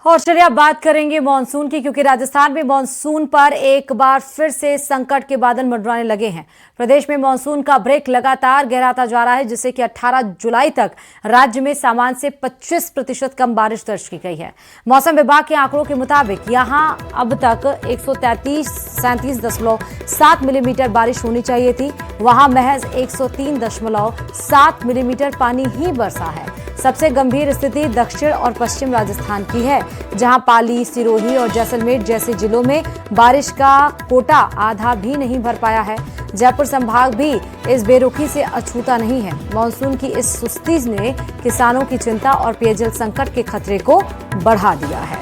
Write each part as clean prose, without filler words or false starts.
और चलिए अब बात करेंगे मानसून की, क्योंकि राजस्थान में मानसून पर एक बार फिर से संकट के बादल मंडराने लगे हैं। प्रदेश में मानसून का ब्रेक लगातार गहराता जा रहा है, जिससे कि 18 जुलाई तक राज्य में सामान्य से 25% कम बारिश दर्ज की गई है। मौसम विभाग के आंकड़ों के मुताबिक यहां अब तक 137.7 मिलीमीटर बारिश होनी चाहिए थी, वहां महज 103.7 मिलीमीटर पानी ही बरसा है। सबसे गंभीर स्थिति दक्षिण और पश्चिम राजस्थान की है, जहां पाली, सिरोही और जैसलमेर जैसे जिलों में बारिश का कोटा आधा भी नहीं भर पाया है। जयपुर संभाग भी इस बेरुखी से अछूता नहीं है। मानसून की इस सुस्ती ने किसानों की चिंता और पेयजल संकट के खतरे को बढ़ा दिया है।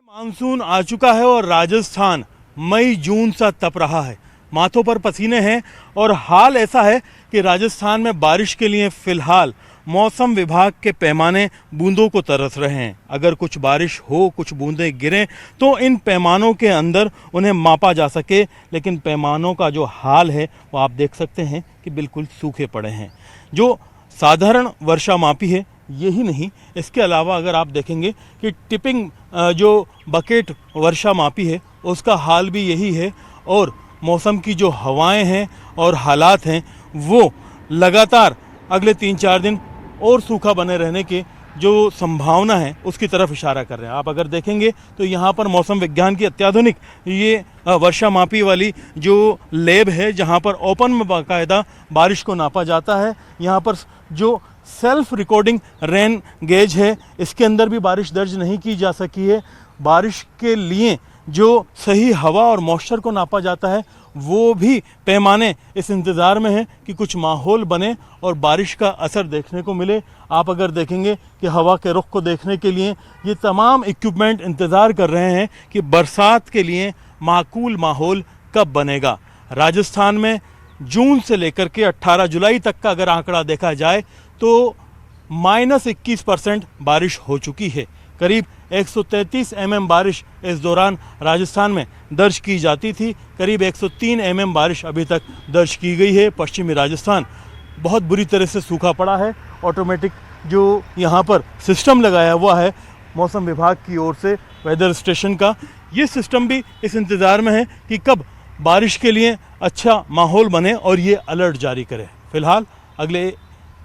मानसून आ चुका है और राजस्थान मई जून सा तप रहा है, माथों पर पसीने हैं और हाल ऐसा है कि राजस्थान में बारिश के लिए फिलहाल मौसम विभाग के पैमाने बूंदों को तरस रहे हैं। अगर कुछ बारिश हो, कुछ बूंदें गिरें तो इन पैमानों के अंदर उन्हें मापा जा सके, लेकिन पैमानों का जो हाल है वो आप देख सकते हैं कि बिल्कुल सूखे पड़े हैं। जो साधारण वर्षा मापी है यही नहीं, इसके अलावा अगर आप देखेंगे कि टिपिंग जो बकेट वर्षा मापी है उसका हाल भी यही है, और मौसम की जो हवाएं हैं और हालात हैं वो लगातार अगले 3-4 दिन और सूखा बने रहने के जो संभावना है उसकी तरफ इशारा कर रहे हैं। आप अगर देखेंगे तो यहाँ पर मौसम विज्ञान की अत्याधुनिक ये वर्षा मापी वाली जो लैब है, जहाँ पर ओपन में बाकायदा बारिश को नापा जाता है। यहाँ पर जो सेल्फ रिकॉर्डिंग रेन गेज है, इसके अंदर भी बारिश दर्ज नहीं की जा सकी है। बारिश के लिए जो सही हवा और मॉइस्चर को नापा जाता है वो भी पैमाने इस इंतज़ार में है कि कुछ माहौल बने और बारिश का असर देखने को मिले। आप अगर देखेंगे कि हवा के रुख को देखने के लिए ये तमाम इक्विपमेंट इंतज़ार कर रहे हैं कि बरसात के लिए माकूल माहौल कब बनेगा। राजस्थान में जून से लेकर के 18 जुलाई तक का अगर आंकड़ा देखा जाए तो -21% बारिश हो चुकी है। करीब 133 mm बारिश इस दौरान राजस्थान में दर्ज की जाती थी। करीब 103 mm बारिश अभी तक दर्ज की गई है। पश्चिमी राजस्थान बहुत बुरी तरह से सूखा पड़ा है। ऑटोमेटिक जो यहाँ पर सिस्टम लगाया हुआ है मौसम विभाग की ओर से वेदर स्टेशन का, ये सिस्टम भी इस इंतज़ार में है कि कब बारिश के लिए अच्छा माहौल बने और ये अलर्ट जारी करे। फिलहाल अगले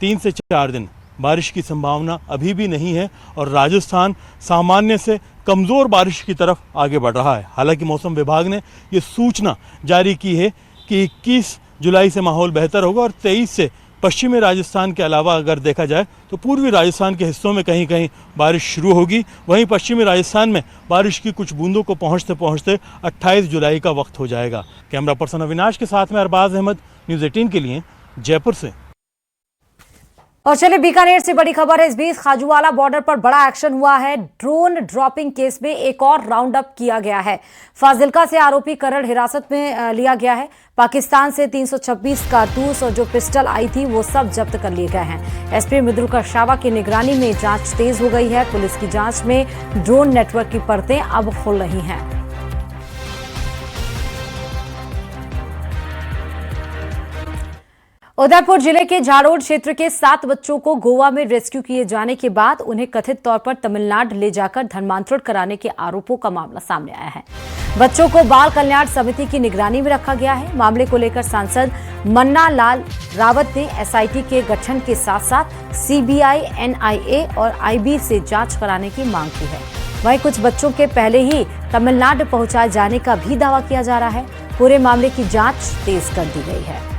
3 से 4 दिन बारिश की संभावना अभी भी नहीं है और राजस्थान सामान्य से कमज़ोर बारिश की तरफ आगे बढ़ रहा है। हालांकि मौसम विभाग ने ये सूचना जारी की है कि 21 जुलाई से माहौल बेहतर होगा और 23 से पश्चिमी राजस्थान के अलावा अगर देखा जाए तो पूर्वी राजस्थान के हिस्सों में कहीं कहीं बारिश शुरू होगी। वहीं पश्चिमी राजस्थान में बारिश की कुछ बूंदों को पहुँचते पहुँचते 28 जुलाई का वक्त हो जाएगा। कैमरा पर्सन अविनाश के साथ में अरबाज अहमद, न्यूज़ 18 के लिए जयपुर से। और चलिए बीकानेर से बड़ी खबर है। इस बीच खाजूवाला बॉर्डर पर बड़ा एक्शन हुआ है। ड्रोन ड्रॉपिंग केस में एक और राउंड अप किया गया है। फाजिल्का से आरोपी करण हिरासत में लिया गया है। पाकिस्तान से 326 कारतूस और जो पिस्टल आई थी वो सब जब्त कर लिए गए हैं। एसपी मृदुल कशावा की निगरानी में जांच तेज हो गई है। पुलिस की जांच में ड्रोन नेटवर्क की परतें अब खुल रही हैं। उदयपुर जिले के झाड़ोड क्षेत्र के 7 बच्चों को गोवा में रेस्क्यू किए जाने के बाद उन्हें कथित तौर पर तमिलनाडु ले जाकर धर्मांतरण कराने के आरोपों का मामला सामने आया है। बच्चों को बाल कल्याण समिति की निगरानी में रखा गया है। मामले को लेकर सांसद मन्ना लाल रावत ने एसआईटी के गठन के साथ साथ सीबीआई, एनआईए और आईबी से जांच कराने की मांग की है। वहीं कुछ बच्चों के पहले ही तमिलनाडु पहुंचाए जाने का भी दावा किया जा रहा है। पूरे मामले की जांच तेज कर दी गई है।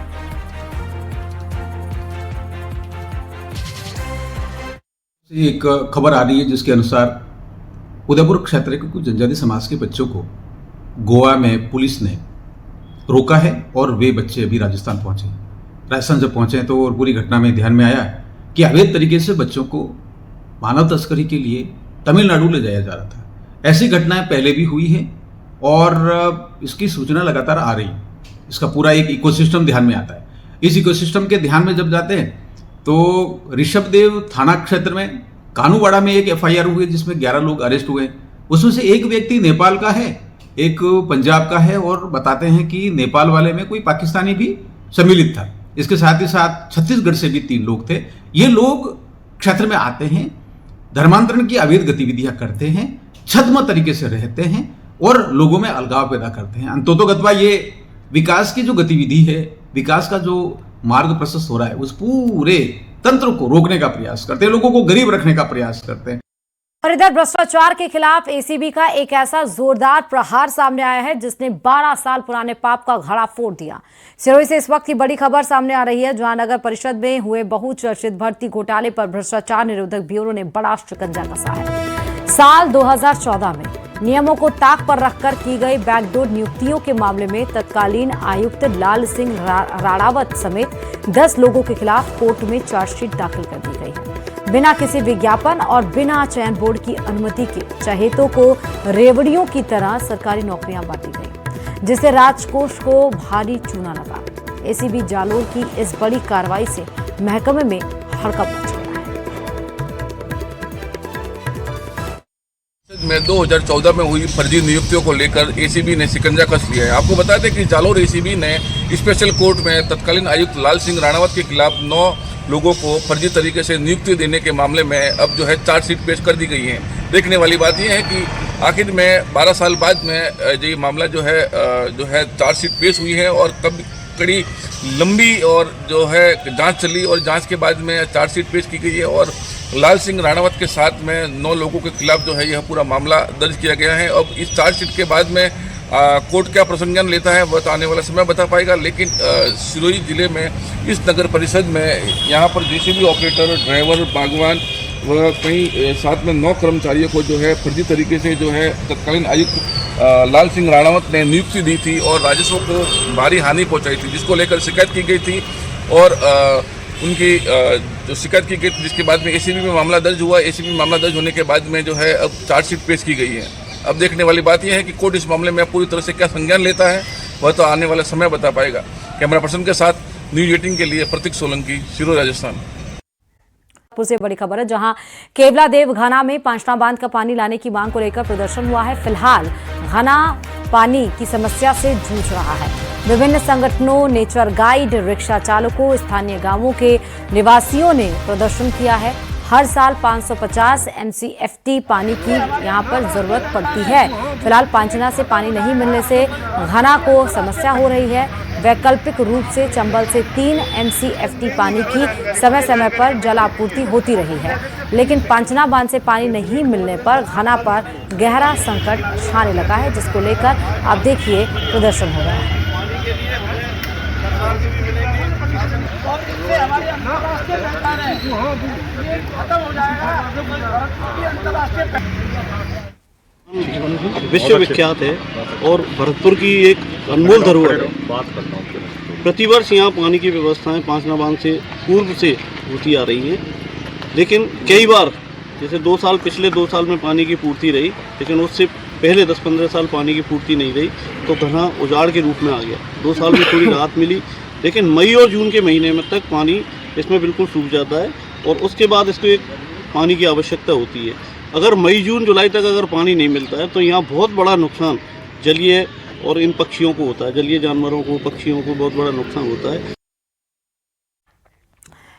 एक खबर आ रही है जिसके अनुसार उदयपुर क्षेत्र के कुछ जनजाति समाज के बच्चों को गोवा में पुलिस ने रोका है और वे बच्चे अभी राजस्थान पहुंचे। राजस्थान जब पहुंचे तो और पूरी घटना में ध्यान में आया कि अवैध तरीके से बच्चों को मानव तस्करी के लिए तमिलनाडु ले जाया जा रहा था। ऐसी घटनाएं पहले भी हुई हैं और इसकी सूचना लगातार आ रही है। इसका पूरा एक इकोसिस्टम ध्यान में आता है। इस इकोसिस्टम के ध्यान में जब जाते हैं तो ऋषभदेव थाना क्षेत्र में कानूवाड़ा में एक एफआईआर हुई जिसमें 11 लोग अरेस्ट हुए। उसमें से एक व्यक्ति नेपाल का है, एक पंजाब का है और बताते हैं कि नेपाल वाले में कोई पाकिस्तानी भी सम्मिलित था। इसके साथ ही साथ छत्तीसगढ़ से भी 3 लोग थे। ये लोग क्षेत्र में आते हैं, धर्मांतरण की अवैध गतिविधियां करते हैं, छद्म तरीके से रहते हैं और लोगों में अलगाव पैदा करते हैं। अंततोगत्वा ये विकास की जो गतिविधि है, विकास का जो मार्ग प्रशस्त हो रहा है, उस पूरे तंत्र को रोकने का प्रयास करते हैं, लोगों को गरीब रखने का प्रयास करते हैं। और इधर भ्रष्टाचार के खिलाफ एसीबी का एक ऐसा जोरदार प्रहार सामने आया है जिसने 12 साल पुराने पाप का घड़ा फोड़ दिया। सिरोही से इस वक्त की बड़ी खबर सामने आ रही है, जहां नगर परिषद में हुए बहुचर्चित भर्ती घोटाले पर भ्रष्टाचार निरोधक ब्यूरो ने बड़ा शिकंजा कसा है। साल 2014 में नियमों को ताक पर रखकर की गई बैकडोर नियुक्तियों के मामले में तत्कालीन आयुक्त लाल सिंह राणावत समेत 10 लोगों के खिलाफ कोर्ट में चार्जशीट दाखिल कर दी गई है। बिना किसी विज्ञापन और बिना चयन बोर्ड की अनुमति के चहेतों को रेवड़ियों की तरह सरकारी नौकरियां बांटी गई, जिससे राजकोष को भारी चूना लगा। एसीबी जालोर की इस बड़ी कार्रवाई से महकमे में हड़कंप मच गया है। में 2014 में हुई फर्जी नियुक्तियों को लेकर एसीबी ने शिकंजा कस लिया है। आपको बता दें कि जालोर एसीबी ने स्पेशल कोर्ट में तत्कालीन आयुक्त लाल सिंह राणावत के खिलाफ 9 लोगों को फर्जी तरीके से नियुक्ति देने के मामले में अब जो है चार्जशीट पेश कर दी गई है। देखने वाली बात यह है कि आखिर में 12 साल बाद में ये मामला जो है चार्जशीट पेश हुई है और कब कड़ी लंबी और जो है जांच चली और जांच के बाद में चार्जशीट पेश की गई है और लाल सिंह राणावत के साथ में 9 लोगों के खिलाफ जो है यह पूरा मामला दर्ज किया गया है। अब इस चार्जशीट के बाद में कोर्ट क्या प्रसंज्ञान लेता है वह तो आने वाला समय बता पाएगा, लेकिन सिरोही जिले में इस नगर परिषद में यहाँ पर जेसीबी ऑपरेटर, ड्राइवर, बागवान व कई साथ में 9 कर्मचारियों को जो है फर्जी तरीके से जो है तत्कालीन आयुक्त लाल सिंह राणावत ने नियुक्ति दी थी और राजस्व को भारी हानि पहुँचाई थी, जिसको लेकर शिकायत की गई थी और उनकी जो शिकायत की गई थी, जिसके बाद में एसीबी में मामला दर्ज हुआ। एसीबी मामला दर्ज होने के बाद में जो है अब चार्जशीट पेश की गई है। अब देखने वाली बात यह है कि कोर्ट इस मामले में पूरी तरह से क्या संज्ञान लेता है वह तो आने वाला समय बता पाएगा। कैमरा पर्सन के साथ न्यूज़ 18 के लिए प्रतीक सोलंकी, सिरोही, राजस्थान। से बड़ी खबर है, जहां केवला देव घाना में पांचना बांध का पानी लाने की मांग को लेकर प्रदर्शन हुआ है। फिलहाल घाना पानी की समस्या से जूझ रहा है। विभिन्न संगठनों, नेचर गाइड, रिक्शा चालकों, स्थानीय गांवों के निवासियों ने प्रदर्शन किया है। हर साल 550 MCFT पानी की यहां पर जरूरत पड़ती है। फिलहाल पांचना से पानी नहीं मिलने से घाना को समस्या हो रही है। वैकल्पिक रूप से चंबल से 3 MCFT पानी की समय समय पर जल आपूर्ति होती रही है, लेकिन पांचना बांध से पानी नहीं मिलने पर घाना पर गहरा संकट छाने लगा है, जिसको लेकर आप देखिए प्रदर्शन हो रहा है। विश्व विख्यात है और भरतपुर की एक अनमोल धरोहर है। प्रतिवर्ष यहाँ पानी की व्यवस्थाएं पांचना बांध से पूर्व से होती आ रही हैं, लेकिन कई बार जैसे 2 साल, पिछले 2 साल में पानी की पूर्ति रही, लेकिन उससे पहले 10-15 साल पानी की पूर्ति नहीं रही, तो घना उजाड़ के रूप में आ गया। 2 साल में थोड़ी राहत मिली, लेकिन मई और जून के महीने में तक पानी इसमें बिल्कुल सूख जाता है और उसके बाद इसको एक पानी की आवश्यकता होती है। अगर मई, जून, जुलाई तक अगर पानी नहीं मिलता है तो यहाँ बहुत बड़ा नुकसान जलीय और इन पक्षियों को होता है, जलीय जानवरों को, पक्षियों को बहुत बड़ा नुकसान होता है।